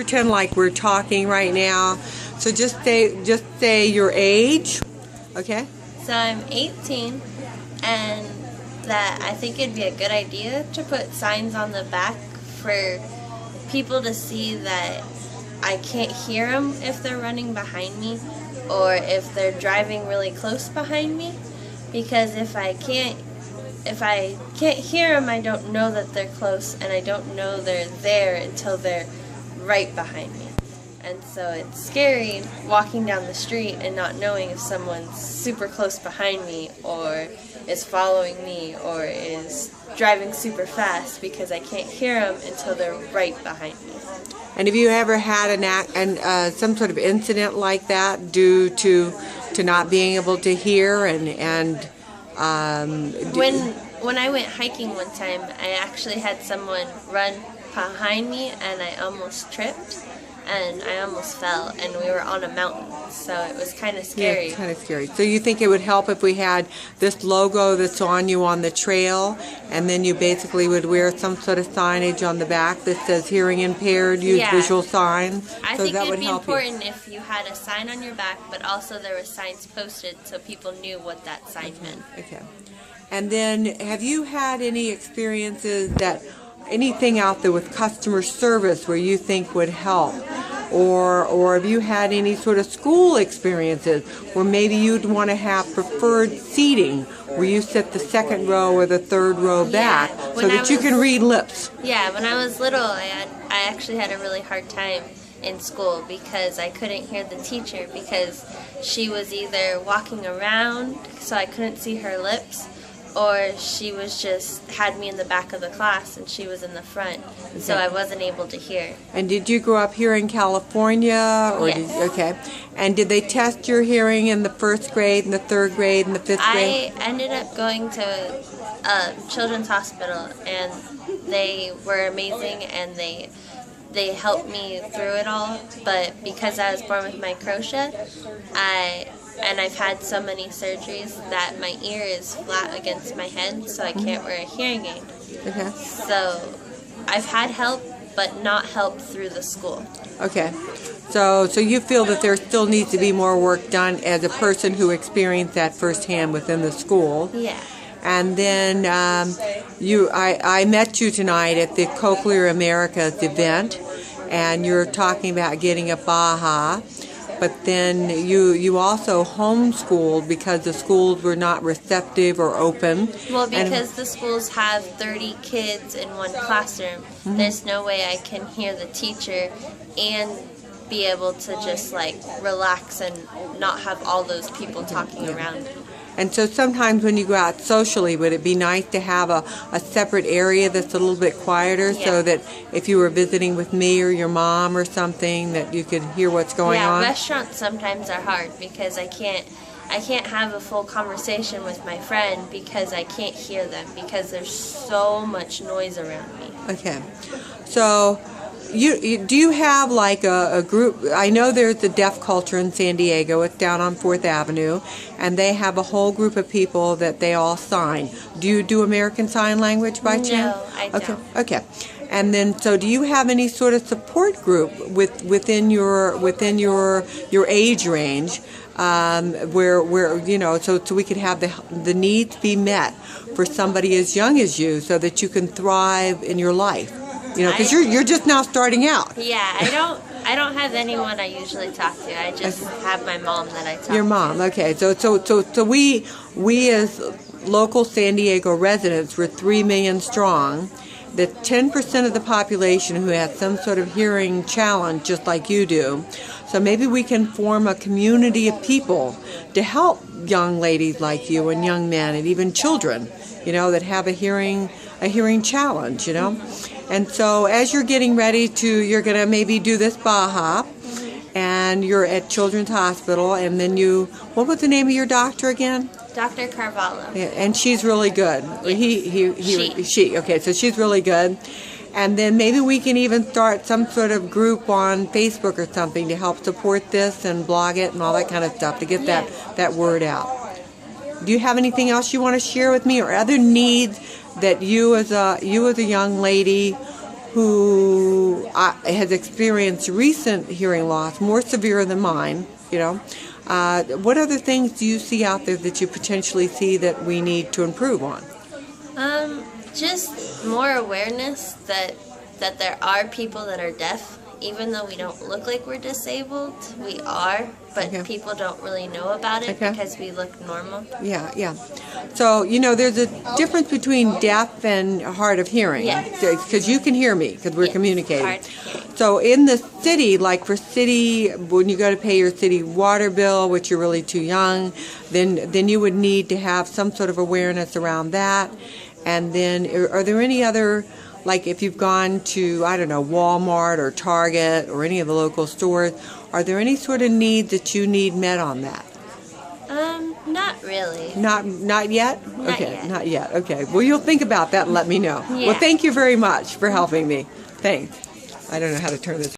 Pretend like we're talking right now. So just say your age, okay? So I'm 18, and that I think it'd be a good idea to put signs on the back for people to see that I can't hear them if they're running behind me or if they're driving really close behind me, because if I can't hear them, I don't know that they're close, and I don't know they're there until they're right behind me. And so it's scary walking down the street and not knowing if someone's super close behind me or is following me or is driving super fast, because I can't hear them until they're right behind me. And have you ever had some sort of incident like that due to not being able to hear When I went hiking one time, I actually had someone run behind me, and I almost tripped, and I almost fell, and we were on a mountain, so it was kind of scary. Yeah, kind of scary. So you think it would help if we had this logo that's on you on the trail, and then you basically would wear some sort of signage on the back that says hearing impaired, use visual signs? I think it would be important if you had a sign on your back, but also there were signs posted so people knew what that sign meant. Okay. And then have you had any experiences anything out there with customer service where you think would help? Or have you had any sort of school experiences where maybe you'd want to have preferred seating where you sit the second row or the third row back so that you can read lips? Yeah, when I was little, I actually had a really hard time in school because I couldn't hear the teacher because she was either walking around so I couldn't see her lips, or she was just had me in the back of the class and she was in the front, so I wasn't able to hear. And did you grow up here in California? Or yes. Okay. And did they test your hearing in the first grade and the third grade and the fifth grade? I ended up going to Children's Hospital, and they were amazing, and they helped me through it all, but because I was born with microtia, I've had so many surgeries that my ear is flat against my head, so I can't wear a hearing aid. Okay. So I've had help, but not help through the school. Okay. So you feel that there still needs to be more work done as a person who experienced that firsthand within the school. Yeah. And then I met you tonight at the Cochlear Americas event, and you're talking about getting a Baja. But then you also homeschooled because the schools were not receptive or open. Well, because the schools have 30 kids in one classroom, there's no way I can hear the teacher and be able to just relax and not have all those people talking around. And so sometimes when you go out socially, would it be nice to have a separate area that's a little bit quieter so that if you were visiting with me or your mom or something, that you could hear what's going on? Yeah, restaurants sometimes are hard because I can't have a full conversation with my friend because I can't hear them because there's so much noise around me. Okay. So do you have a group? I know there's the deaf culture in San Diego. It's down on 4th Avenue, and they have a whole group of people that they all sign. Do you do American Sign Language by chance? No, I don't. Okay. And then, so do you have any sort of support group within your age range, where so we could have the needs be met for somebody as young as you, so that you can thrive in your life? Because you're just now starting out. Yeah, I don't have anyone I usually talk to. I just have my mom that I talk to. Your mom, okay. So we as local San Diego residents, we're 3 million strong. The 10% of the population who has some sort of hearing challenge, just like you do. So maybe we can form a community of people to help young ladies like you and young men and even children, that have a hearing challenge, And so as you're getting ready you're going to maybe do this Baja, and you're at Children's Hospital, and then what was the name of your doctor again? Dr. Carvalho. Yeah, and she's really good. Yes. She. Okay, so she's really good. And then maybe we can even start some sort of group on Facebook or something to help support this and blog it and all that kind of stuff to get that word out. Do you have anything else you want to share with me, or other needs that you as a young lady who has experienced recent hearing loss, more severe than mine, what other things do you see out there that you potentially see that we need to improve on? Just more awareness that there are people that are deaf. Even though we don't look like we're disabled, we are, but people don't really know about it because we look normal. Yeah. So, there's a difference between deaf and hard of hearing. Because you can hear me, because we're communicating. Hard of hearing. So in the city, like for city, when you go to pay your city water bill, which you're really too young, then you would need to have some sort of awareness around that. And then, are there any other, like if you've gone to, I don't know, Walmart or Target or any of the local stores, are there any sort of needs that you need met on that? Not really. Not yet? Not yet. Okay. Well, you'll think about that and let me know. Yeah. Well, thank you very much for helping me. Thanks. I don't know how to turn this.